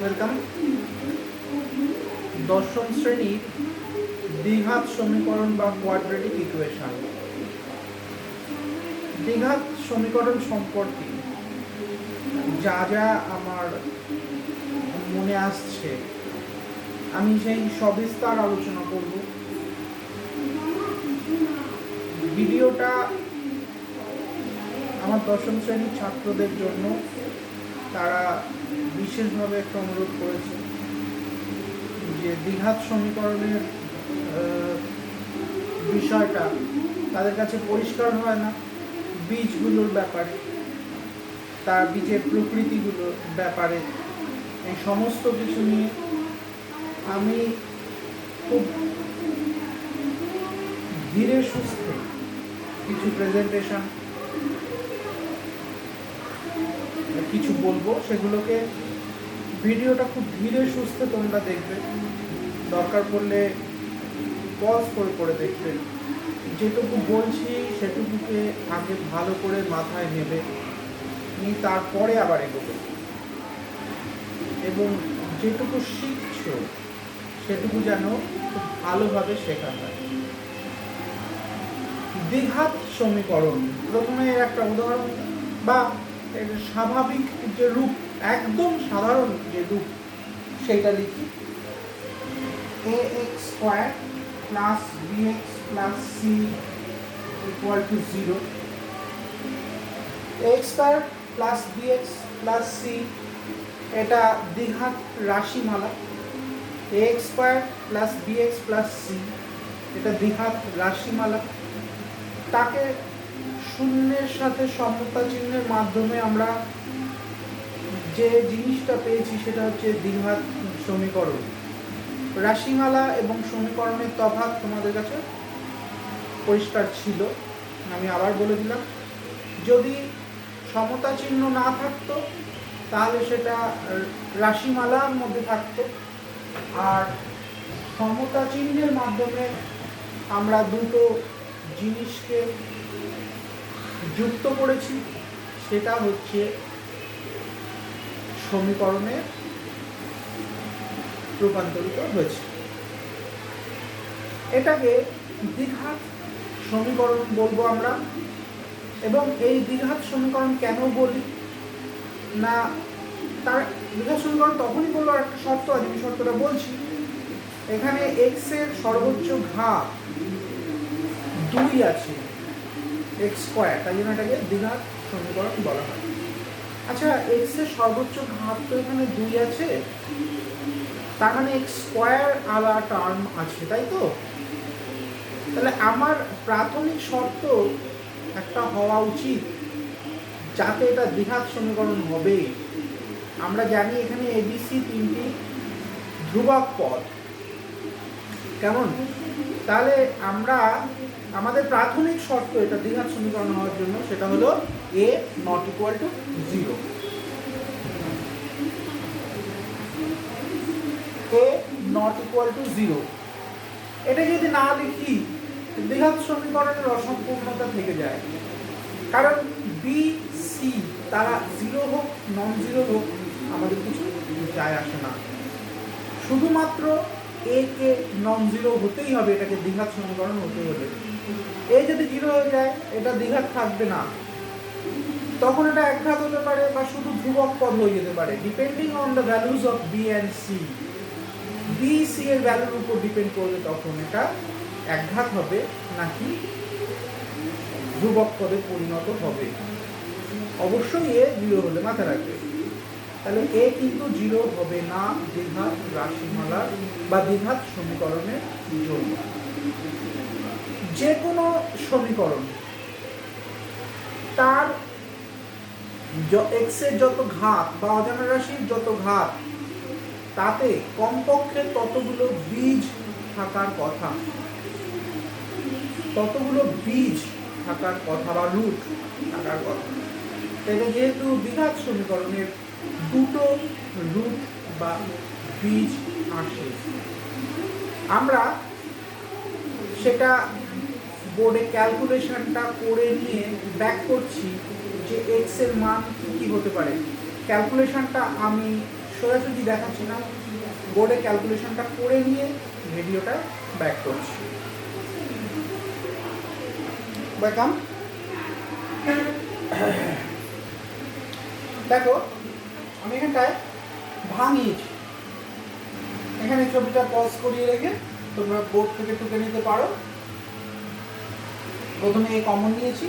Welcome. দশম শ্রেণীর দ্বিঘাত সমীকরণ বা কোয়াড্রেটিক ইকুয়েশন। দ্বিঘাত সমীকরণ সম্পর্কে যা যা আমার মনে আসছে আমি সেই সবিস্তার আলোচনা করব। ভিডিওটা আমার দশম শ্রেণীর ছাত্রদের জন্য, তারা বিশেষভাবে একটা অনুরোধ করেছে যে দ্বিঘাত সমীকরণের বিষয়টা তাদের কাছে পরিষ্কার হয় না, বীজগুলোর ব্যাপারে, তার বীজের প্রকৃতিগুলোর ব্যাপারে, এই সমস্ত কিছু নিয়ে আমি খুব ধীরে সুস্থে কিছু প্রেজেন্টেশন কিছু বলবো, সেগুলোকে ভিডিওটা খুব ধীরে সুস্থে তোমরা দেখবে, দরকার পড়লে পজ করে করে দেখবে। যেটুকু বলছি সেটুকুকে আগে ভালো করে মাথায় নেবে, নিয়ে তারপরে আবার এগোবে, এবং যেটুকু শিখছো সেটুকু যেন খুব ভালোভাবে শেখা হয়। দ্বিঘাত সমীকরণ, প্রথমে একটা উদাহরণ বা স্বাভাবিক যে রূপ, একদম সাধারণ যে রূপ, সেটা লিখি। ax square plus bx plus c equal to 0। ax square plus bx plus c এটা দ্বিঘাত রাশিমালা। ax square plus bx plus c এটা দ্বিঘাত রাশিমালা। তাকে শূন্যের সাথে সমতা চিহ্নের মাধ্যমে আমরা যে জিনিসটা পেয়েছি সেটা হচ্ছে দ্বিঘাত সমীকরণ। রাশিমালা এবং সমীকরণের তফাৎ তোমাদের কাছে পরিষ্কার ছিল, আমি আবার বলে দিলাম। যদি সমতা চিহ্ন না থাকতো তাহলে সেটা রাশিমালার মধ্যে থাকতো, আর সমতা চিহ্নের মাধ্যমে আমরা দুটো জিনিসকে যুক্ত করেছি, সেটা হচ্ছে সমীকরণে রূপান্তরিত হয়েছে। এটাকে দ্বিঘাত সমীকরণ বলবো আমরা। এবং এই দ্বিঘাত সমীকরণ কেন বলি না, তার দ্বিঘাত সমীকরণ তখনই বলবো, আর একটা শর্ত আছে, আমি শর্তটা বলছি। এখানে এক্স এর সর্বোচ্চ ঘাত 2 আছে, এক্স স্কয়ার, তাই জন্য এটাকে দ্বিঘাত সমীকরণ বলা হয়। আচ্ছা, এক্স এর সর্বোচ্চ ঘাত তো এখানে 2 আছে, তার মানে এক্স স্কয়ার আলাদা টার্ম আছে, তাই তো? তাহলে আমার প্রাথমিক শর্ত একটা হওয়া উচিত যাতে এটা দ্বিঘাত সমীকরণ হবে। আমরা জানি এখানে এবিসি 3টি ধ্রুবক পদ, কেমন? তাহলে আমরা আমাদের প্রাথমিক শর্ত এটা দ্বিঘাত সমীকরণ হওয়ার জন্য, সেটা হলো a not equal to 0। a not equal to 0 এটা যদি না লিখি দ্বিঘাত সমীকরণের অসম্পূর্ণতা থেকে যায়। কারণ বি সি তারা 0 হোক নন 0 হোক আমাদের কিছু যায় আসে না, শুধুমাত্র এ কে নন 0 হতেই হবে, এটাকে দ্বিঘাত সমীকরণ হতে হবে। এ যদি 0 হয়ে যায় এটা দ্বিঘাত থাকবে না, তখন এটা একঘাত হতে পারে বা শুধু ধ্রুবক পদ হয়ে যেতে পারে, depending on the values of B and C. B C এর ভ্যালুর উপর ডিপেন্ড করবে তখন এটা একঘাত হবে নাকি ধ্রুবক পদে পরিণত হবে। অবশ্যই এ 0 হলে মাথায় রাখবে। তাহলে এ কিন্তু 0 হবে না দ্বিঘাত রাশিমালার বা দ্বিঘাত সমীকরণের জন্য। যে কোনো সমীকরণ তার এক্স এর যত ঘাত বা অজানা রাশির যত ঘাত, তাতে কমপক্ষে ততগুলো বীজ থাকার কথা, ততগুলো বীজ থাকার কথা বা রুট থাকার কথা। তাহলে যেহেতু দ্বিঘাত সমীকরণের দুটো রুট বা বীজ আসে, আমরা সেটা বোর্ডে ক্যালকুলেশনটা করে নিয়ে ব্যাক করছি যে এক্স এর মান কি হতে পারে। ক্যালকুলেশনটা আমি সোজাসুজি দেখাচ্ছি না, বোর্ডে ক্যালকুলেশনটা করে নিয়ে ভিডিওটা ব্যাক করছি। ওয়েলকাম। দেখো আমি এখানটায় ভাঙিয়েছি, এখানে ছবিটা পজ করিয়ে রেখে তোমরা বোর্ড থেকে টুকে নিতে পারো। প্রথমে এ কমন নিয়েছি,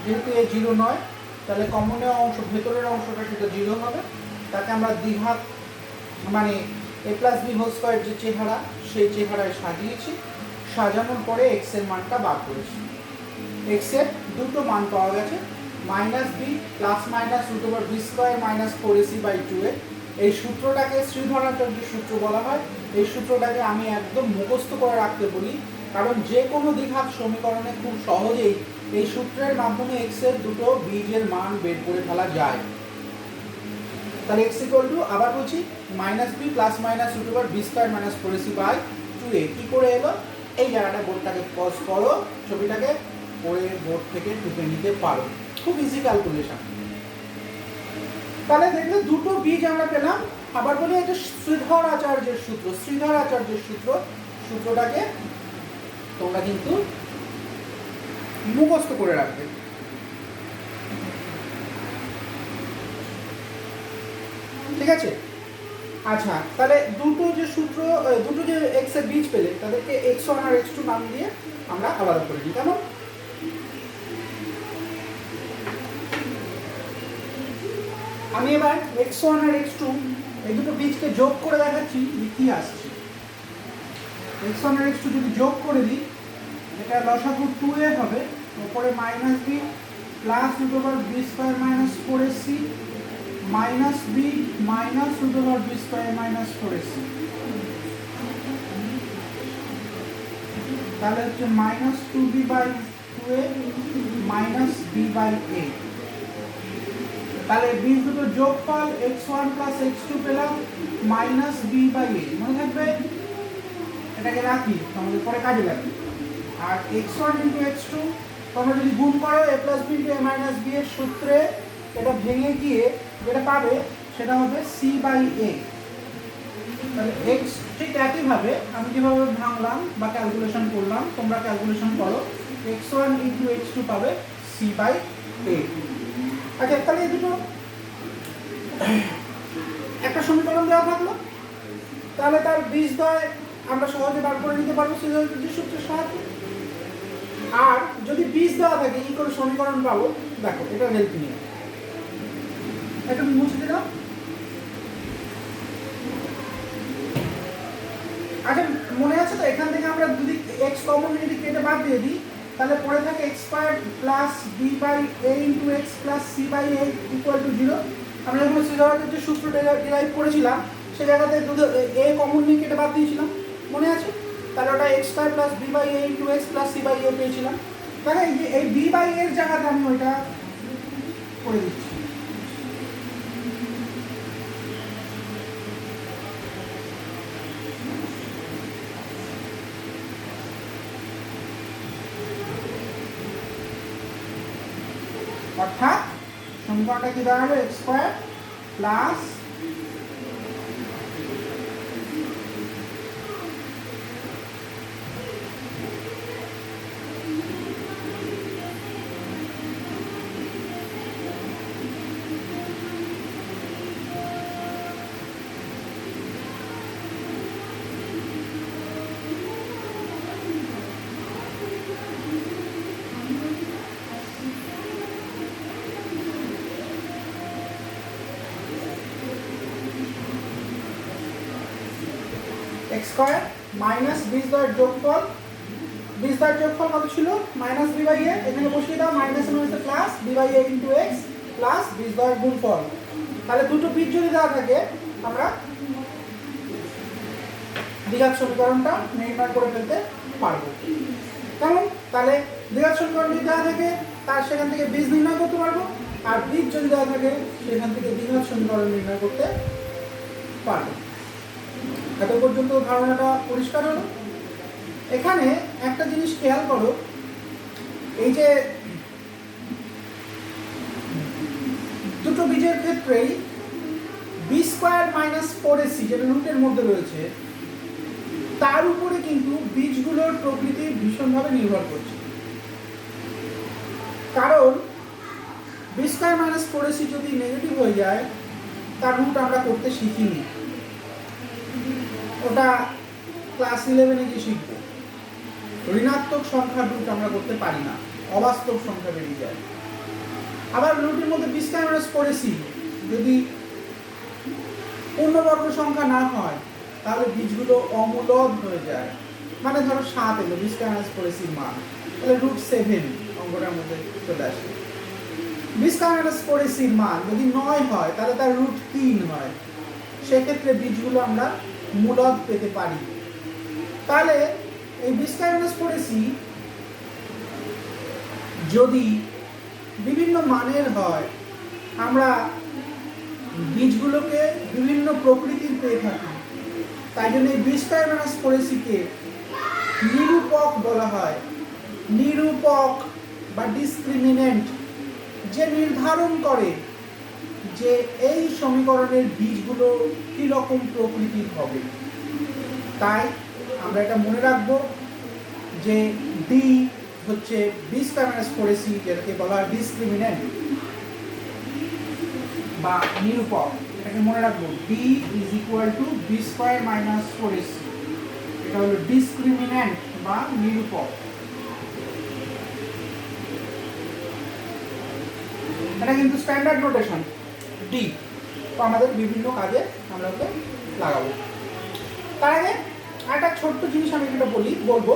যেহেতু এ 0 নয় তাহলে কমনের অংশ ভেতরের অংশটা সেটা 0 হবে। তাকে আমরা দ্বিঘাত মানে a + b² যে চেহারা সেই চেহারায় সাজিয়েছি। সাজানোর পরে এক্স এর মানটা বার করেছি। এক্স এর দুটো মান পাওয়া গেছে, -b ± √b² - 4ac/2a। এই সূত্রটাকে শ্রীধরাচার্যের সূত্র বলা হয়। এই সূত্রটাকে আমি একদম মুখস্থ করে রাখতে বলি, কারণ যে কোনো দ্বিঘাত সমীকরণে খুব সহজেই এই সূত্রের মাধ্যমে এক্স এর দুটো বীজের মান বের করে ফেলা যায়। তাহলে x আবার বলছি -b ± √b² - 4ac/2a। কি করে এলো? এই জায়গাটা বোর্ডটাকে পজ করো, ছবিটাকে পরে বোর্ড থেকে টুকে নিতে পারো। খুব ইজি ক্যালকুলেশন। তাহলে দেখলে দুটো বীজ আমরা পেলাম। আবার বলি এটা শ্রীধরাচার্যের সূত্র। শ্রীধরাচার্যের সূত্রটাকে তোমরা কিন্তু মুখস্থ করে রাখবে। ঠিক আছে? আচ্ছা, তাহলে দুটো যে এক্স এর বীজ পেলে তাদেরকে x1 আর x2 নাম দিয়ে আমরা আলাদা করে দিই। কেমন? আমি এবার x1 আর x2 এই দুটো বীজকে যোগ করে দেখাচ্ছি যে কি আসছে। x1 আর x2 যদি যোগ করে দিই, এটা লসাগু 2a হবে, উপরে -b + √b² - 4ac -b - √b² - 4ac। তাহলে হচ্ছে -2b/2a -b/a। তাহলে বীজ দুটো যোগফল x1 + x2 পেলাম -b/a। মনে থাকবে, এটাকে রাখি, আমাদের পরে কাজে লাগবে। আর x1 × x2 তোমরা যদি গুণ করো a + b × a - b এর সূত্রে এটা ভেঙে গিয়ে যেটা পাবে সেটা হবে c/a। তাহলে x ঠিক একইভাবে আমি যেভাবে ভাঙলাম বা ক্যালকুলেশন করলাম, তোমরা ক্যালকুলেশন করো, x1 × x2 পাবে c/a। আচ্ছা, তাহলে এই দুটো একটা সমীকরণ দেওয়া থাকলো, তাহলে তার বীজদ্বয় আমরা সহজে বার করে নিতে পারবো শ্রীধরাচার্যের সূত্রের সাহায্যে। আর যদি বীজ দেওয়া থাকে কি করে সমীকরণ পাবো, দেখো এটা হেল্প নিয়ে এটা মুছে দিলাম। আচ্ছা, মনে আছে তো এখান থেকে আমরা যদি x কমন যদি কেটে বাদ দিয়ে দিই, তাহলে পরে থাকে x² + b/a × x + c/a = 0। আমরা যখন শ্রীধরাচার্যের সূত্রটা ডিরাইভ করেছিলাম সে জায়গাতে a কমন নিয়ে কেটে বাদ দিয়েছিলাম, মনে আছে? তাহলে ওটা x² + b/a × x + c/a পেয়েছিলাম। তাহলে এই b/a এর জায়গাতে আমি ওইটা করে দিচ্ছি। অর্থাৎ সমীকরণটা কি দাঁড়াবে? x² প্লাস x² মাইনাস বীজদ্বয়ের যোগফল। বীজদ্বয়ের যোগফল কত ছিল? -b/a। এখানে বসিয়ে দাও, মাইনাস মানে প্লাস b/a × x প্লাস বীজদ্বয়ের গুণফল। তাহলে দুটো বীজ যদি দেওয়া থাকে আমরা দ্বিঘাত সমীকরণটা নির্ণয় করে ফেলতে পারবো। কেমন? তাহলে দ্বিঘাত সমীকরণ যদি দেওয়া থাকে তার সেখান থেকে বীজ নির্ণয় করতে পারবো, আর বীজ যদি দেওয়া থাকে সেখান থেকে দ্বিঘাত সমীকরণ নির্ণয় করতে পারবো। এত পর্যন্ত ধারণাটা পরিষ্কার হলো? এখানে একটা জিনিস খেয়াল করো, এই যে দুটো বীজের ক্ষেত্রেই বি স্কোয়ার মাইনাস 4ac যেটা রুটের মধ্যে রয়েছে তার উপরে কিন্তু বীজগুলোর প্রকৃতি ভীষণভাবে নির্ভর করছে। কারণ বি স্কোয়ার মাইনাস 4ac যদি নেগেটিভ হয়ে যায় তার রুট আমরা করতে শিখিনি, ওটা ক্লাস 11-এ গিয়ে শিখবো। ঋণাত্মক সংখ্যার রুট আমরা করতে পারি না, অবাস্তব সংখ্যা বেরিয়ে যায়। আবার রুটের মধ্যে বি স্কোয়ার মাইনাস 4ac যদি পূর্ণবর্গ সংখ্যা না হয় তাহলে বীজগুলো অমূলদ হয়ে যায়। মানে ধরো 7 এলো বি স্কোয়ার মাইনাস 4ac মান, তাহলে রুট 7 অঙ্কটার মধ্যে চলে আসে। বি স্কোয়ার মাইনাস 4ac মান যদি 9 হয় তাহলে তার রুট 3 হয়, সেক্ষেত্রে বীজগুলো আমরা মূলদ পেতে পারি। তাহলে এই বি স্কোয়ার মাইনাস 4ac যদি বিভিন্ন মানের হয় আমরা বীজগুলোকে বিভিন্ন প্রকৃতির পেয়ে থাকি। তাই জন্য এই বি স্কোয়ার মাইনাস 4ac কে নিরূপক বলা হয়। নিরূপক বা ডিসক্রিমিনেন্ট, যে নির্ধারণ করে যে এই সমীকরণের বীজগুলো কি রকম প্রকৃতির হবে। তাই আমরা এটা মনে রাখবো যে ডি হচ্ছে বি স্কোয়ার মাইনাস 4ac, যেটাকে বলা হয় ডিসক্রিমিনেন্ট বা নিরূপক। এটাকে মনে রাখবো, D is equal to B square minus 4ac, এটা হলো ডিসক্রিমিনেন্ট বা নিরূপক। এটা কিন্তু স্ট্যান্ডার্ড নোটেশন ডি, তো আমাদের বিভিন্ন কাজে আমরা ওকে লাগাবো। তার আগে একটা ছোট্ট জিনিস আমি যেটা বলবো,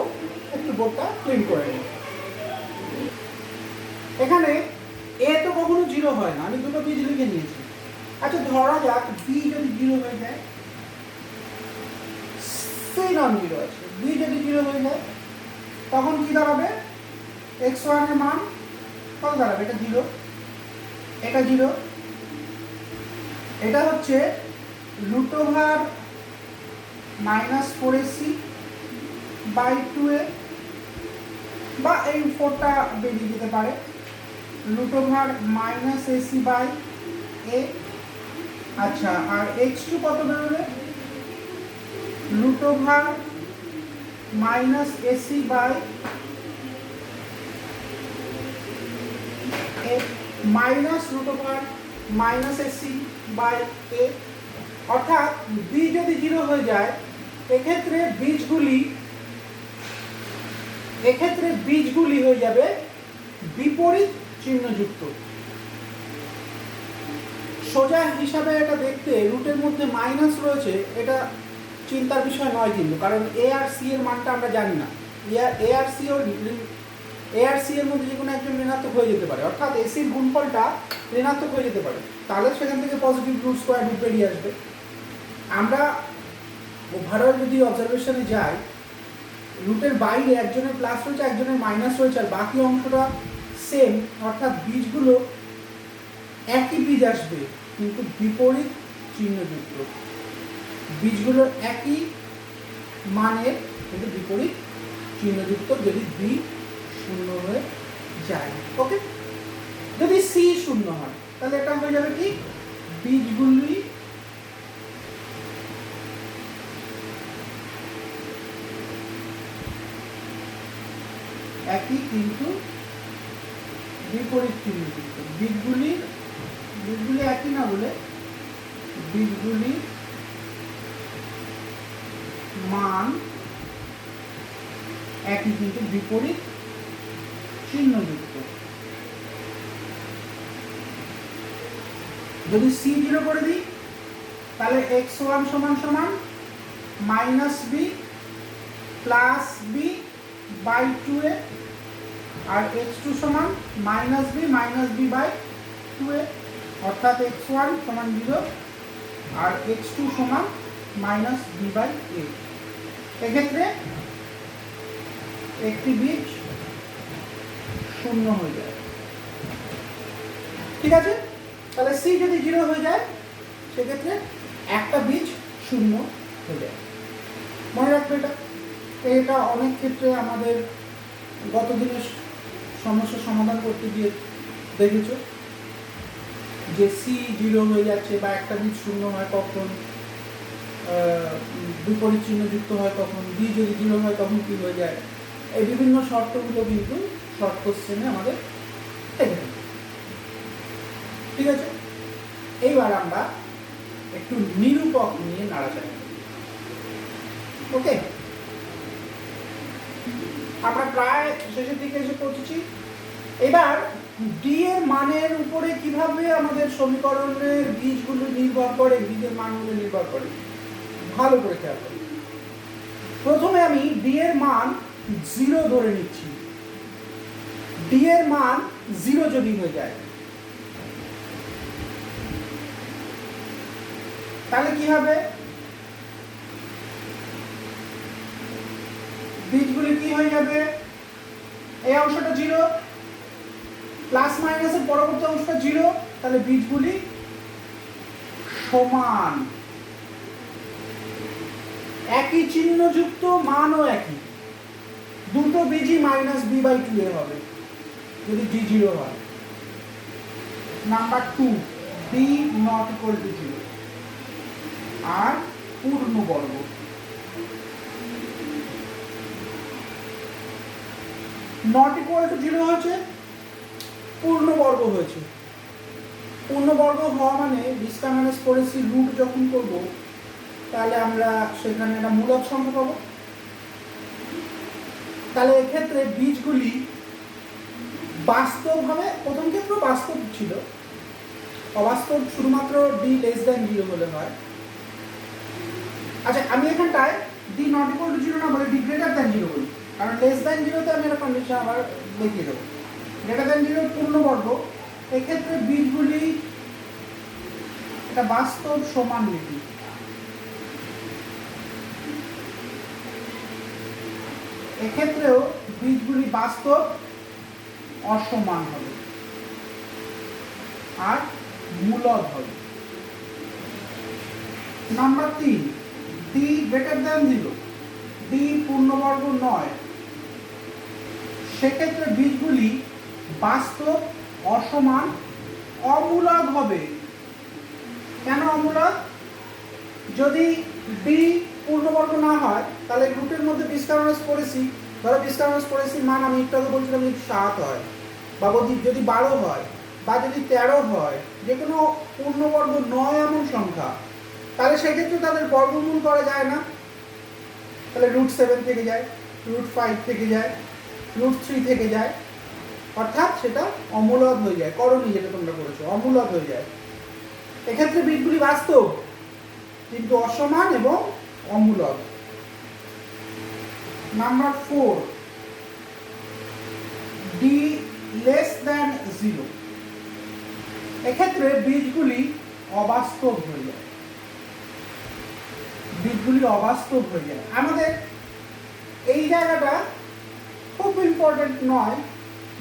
একটু বোর্ডটা প্রিন্ট করে নিই। এখানে এ তো কখনো 0 হয় না, আমি দুটো বীজ লিখে নিয়েছি। আচ্ছা ধরা যাক বি যদি 0 হয়ে যায়, সি নন 0 আছে, বি যদি 0 হয়ে যায় তখন কি দাঁড়াবে? x1 এর মান কত দাঁড়াবে? এটা 0, এটা 0, এটা হচ্ছে root over minus 4ac by 2a, বা এই 4টা বেরিয়ে যেতে পারে, root over minus ac by a। আচ্ছা, আর x2 কত বেরোবে? Root over minus ac by a minus root over minus ac by a। অর্থাৎ বি যদি 0 হয়ে যায় এক্ষেত্রে বীজগুলি হয়ে যাবে বিপরীত চিহ্নযুক্ত। সোজা হিসাবে এটা দেখতে রুটের মধ্যে মাইনাস রয়েছে, এটা চিন্তার বিষয় নয় কিন্তু, কারণ এ আর সি এর মানটা আমরা জানি না। এ আর সি এর মধ্যে যে কোনো একজন ঋণাত্মক হয়ে যেতে পারে, অর্থাৎ এসির গুণফলটা ঋণাত্মক হয়ে যেতে পারে, তাহলে সেখান থেকে পজিটিভ রুট স্কোয়ার রুট বেরিয়ে আসবে। আমরা ওভারঅল যদি অবজারভেশনে যাই, রুটের বাইরে একজনের প্লাস রয়েছে একজনের মাইনাস রয়েছে আর বাকি অংশটা সেম, অর্থাৎ বীজগুলো একই বীজ আসবে কিন্তু বিপরীত চিহ্নযুক্ত। বীজগুলো একই মানের কিন্তু বিপরীত চিহ্নযুক্ত যদি বি 0 হয়ে যায়। ওকে, যদি সি 0 হয় তাহলে এটা হয়ে যাবে কি? বীজগুলি একই কিন্তু বিপরীত চিহ্নযুক্ত। বীজগুলি একই না বলে বীজগুলি মান একই কিন্তু বিপরীত চিহ্নযুক্ত। যদি সি 0 করে দিই তাহলে x1 সমান সমান minus B plus B by 2a, আর x2 সমান মাইনাস বি বাই 2a, অর্থাৎ x1 সমান 0 আর x2 সমান মাইনাস বি বাই a। এক্ষেত্রে একটি বীজ 0 হয়ে যায়। ঠিক আছে, তাহলে সি যদি 0 হয়ে যায় সেক্ষেত্রে একটা বীজ 0 হয়ে যায়। মনে রাখবে এটা অনেক ক্ষেত্রে আমাদের গত দিনের সমস্যা সমাধান করতে গিয়ে দেখেছো যে সি 0 হয়ে যাচ্ছে বা একটা বীজ শূন্য হয় কখন, বিপরীত চিহ্ন যুক্ত হয় কখন, বি যদি 0 হয় তখন কি হয়ে যায়, এই বিভিন্ন শর্তগুলো কিন্তু শর্ট কোশ্চেনে আমাদের থেকে থাকে। ঠিক আছে, এইবার আমরা একটু নিরূপক নিয়ে নাড়াচাড়া করি। ওকে, আমরা প্রায় শেষের দিকে এসে পৌঁছেছি। এবার ডি এর মানের উপরে কিভাবে আমাদের সমীকরণের বীজগুলো নির্ভর করে, বীজের মানগুলো নির্ভর করে, ভালো করে খেয়াল করি। প্রথমে আমি ডি এর মান 0 ধরে নিচ্ছি। ডি এর মান 0 যদি হয়ে যায় তাহলে কি হবে, বীজগুলি কি হয়ে যাবে, এই অংশটা 0, প্লাস মাইনাসের পরবর্তী অংশটা 0, তাহলে বীজগুলি সমান, একই চিহ্নযুক্ত, মানও একই, দুটো বীজই -b/2 এর হবে যদি d 0 হয়। Number 2, d not equal to 0 আর পূর্ণবর্গ। নট ইকুয়াল টু 0 হয়েছে, পূর্ণবর্গ হয়েছে। পূর্ণবর্গ হওয়া মানে বিস্তা মাইনাস করেছি রুট যখন করব তাহলে আমরা সেখানে একটা মূলক সংখ্যা পাবো। তাহলে এক্ষেত্রে বীজগুলি বাস্তবভাবে, প্রথম ক্ষেত্রে বাস্তব ছিল, অবাস্তব শুধুমাত্র ডি লেস দ্যান 0 হলে হয়। আচ্ছা, আমি এখানটায় ডি নট ইকুয়াল টু 0 না বলে ডি গ্রেটার দ্যান 0 বলি, কারণ লেস দ্যান 0 তে আমি একটা কন্ডিশন আবার দেখিয়ে দেবো। গ্রেটার দ্যান 0 পূর্ণবর্গ, এক্ষেত্রে বীজগুলি এটা বাস্তব সমান লিখি। এক্ষেত্রেও বীজগুলি বাস্তব অসমান হবে আর মূলদ হবে। Number 3, D greater than 0, D পূর্ণবর্গ নয়, সেক্ষেত্রে বীজগুলি বাস্তব অসমান অমূলদ হবে। কেন অমূলদ? যদি ডি পূর্ণবর্গ না হয় তাহলে রুটের মধ্যে বিস্তারণস করেছি, ধরো বিস্তারণস করেছি মান আমি একটু আগে বলছিলাম যদি 7 হয় বা যদি 12 হয় বা যদি 13 হয়, যে কোনো পূর্ণবর্গ নয় এমন সংখ্যা, তাহলে সেক্ষেত্রে তাদের বর্গমূল করা যায় না। তাহলে √7 থেকে যায়, √5 থেকে যায়, √3 থেকে যায়, অর্থাৎ সেটা অমূলদ হয়ে যায়। করণী যেটা তোমরা করেছো অমূলদ হয়ে যায়। এক্ষেত্রে বীজগুলি বাস্তব কিন্তু অসমান এবং অমূলদ। নাম্বার 4, ডি লেস দ্যান 0, এক্ষেত্রে বীজগুলি অবাস্তব হয়ে যায়। বীজগুলি অবাস্তব হয়ে যায়। আমাদের এই জায়গাটা খুব ইম্পর্টেন্ট নয়,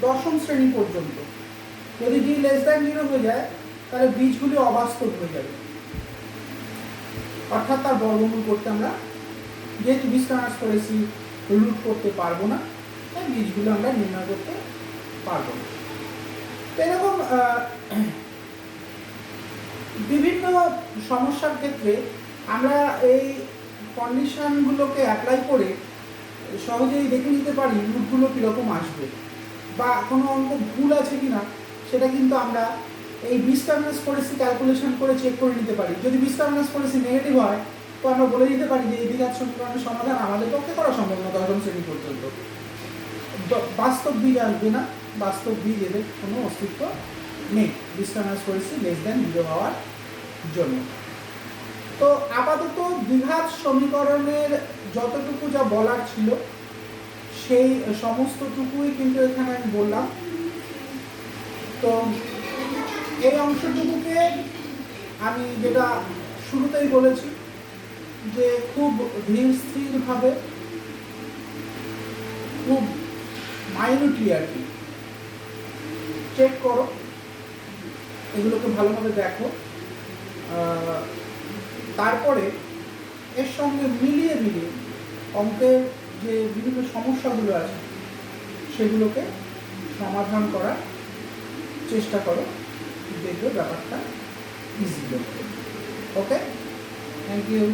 দশম শ্রেণী পর্যন্ত। যদি ডি লেস দ্যান 0 হয়ে যায় তাহলে বীজগুলি অবাস্তব হয়ে যাবে, অর্থাৎ তার বর্গমূল করতে আমরা যেহেতু বিস্তার করেছি রুট করতে পারবো না, তাই বীজগুলো আমরা নির্ণয় করতে পারবো না। তো এরকম বিভিন্ন সমস্যার ক্ষেত্রে আমরা এই কন্ডিশনগুলোকে অ্যাপ্লাই করে সহজেই দেখে নিতে পারি রুটগুলো কীরকম আসবে বা কোনো অঙ্ক ভুল আছে কিনা সেটা কিন্তু আমরা এই বিস্তারণস পলিসি ক্যালকুলেশন করে চেক করে নিতে পারি। যদি বিস্তারণস পলিসি নেগেটিভ হয় তো আমরা বলে দিতে পারি যে এই দ্বিঘাত সমীকরণের সমাধান আমাদের পক্ষে করা সম্ভব না দশম শ্রেণী পর্যন্ত। বাস্তব বীজ আসবে না, বাস্তব বীজ এদের কোনো অস্তিত্ব নেই বিস্তারণস পলিসি লেস দ্যান 0 হওয়ার জন্য। তো আপাতত দ্বিঘাত সমীকরণের যতটুকু যা বলার ছিল সেই সমস্তটুকুই কিন্তু এখানে আমি বললাম। তো এই অংশটুকুকে আমি যেটা শুরুতেই বলেছি যে খুব ধীর স্থিরভাবে, খুব মাইনিউটলি আর কি চেক করো, এগুলোকে ভালোভাবে দেখো, তারপরে এর সঙ্গে মিলিয়ে মিলিয়ে অঙ্কের যে বিভিন্ন সমস্যাগুলো আছে সেগুলোকে সমাধান করার চেষ্টা করো। দেখবে ব্যাপারটা ইজি লাগবে। ওকে, থ্যাংক ইউ।